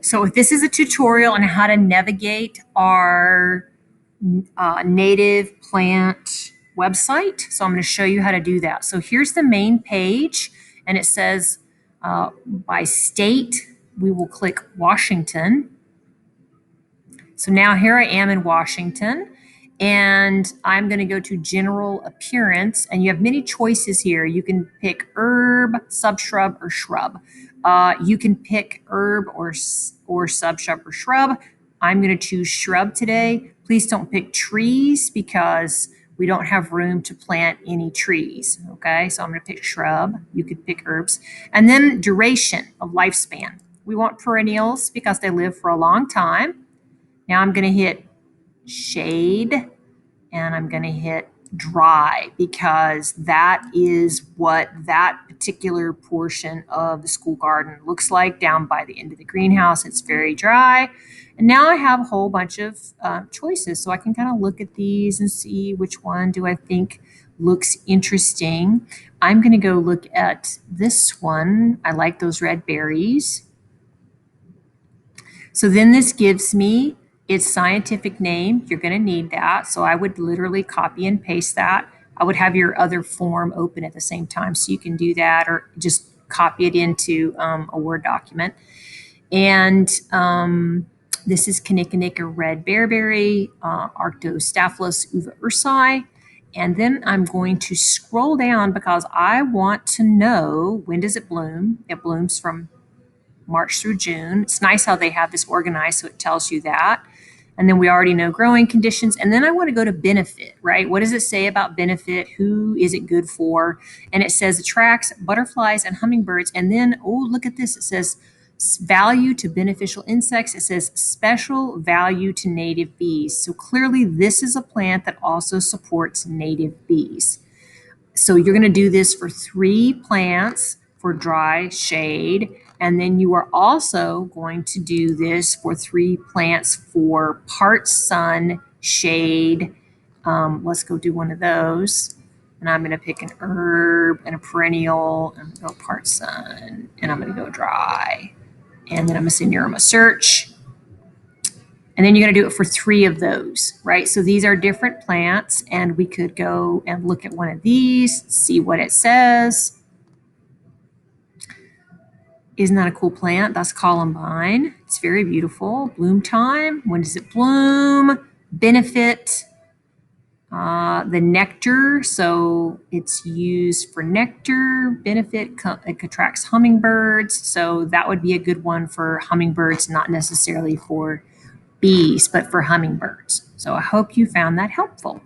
So this is a tutorial on how to navigate our native plant website. So I'm going to show you how to do that. So here's the main page, and it says by state, we will click Washington. So now here I am in Washington, and I'm going to go to general appearance, and you have many choices here. You can pick herb, subshrub, or shrub. You can pick herb or subshrub or shrub. I'm going to choose shrub today. Please don't pick trees because we don't have room to plant any trees. Okay, so I'm going to pick shrub. You could pick herbs. And then duration of lifespan. We want perennials because they live for a long time. Now I'm going to hit shade and I'm going to hit dry because that is what that particular portion of the school garden looks like down by the end of the greenhouse. It's very dry. And now I have a whole bunch of choices. So I can kind of look at these and see which one do I think looks interesting. I'm going to go look at this one. I like those red berries. So then this gives me its scientific name. You're going to need that. So I would literally copy and paste that. I would have your other form open at the same time so you can do that or just copy it into a Word document. And this is Kinnikinick red bearberry, Arctostaphylos uva ursi. And then I'm going to scroll down because I want to know when does it bloom. It blooms from March through June. It's nice how they have this organized so it tells you that. And then we already know growing conditions. And then I want to go to benefit, right? What does it say about benefit? Who is it good for? And it says attracts butterflies and hummingbirds. And then, oh, look at this. It says value to beneficial insects. It says special value to native bees. So clearly this is a plant that also supports native bees. So you're going to do this for 3 plants for dry shade. And then you are also going to do this for 3 plants for part sun shade. Let's go do one of those. And I'm going to pick an herb and a perennial. I'm going to go part sun. And I'm going to go dry. And then I'm going to say Neuroma search. And then you're going to do it for 3 of those, right? So these are different plants, and we could go and look at one of these, see what it says. Isn't that a cool plant? That's columbine. It's very beautiful. Bloom time. When does it bloom? Benefit. The nectar. So it's used for nectar. Benefit. It attracts hummingbirds. So that would be a good one for hummingbirds, not necessarily for bees, but for hummingbirds. So I hope you found that helpful.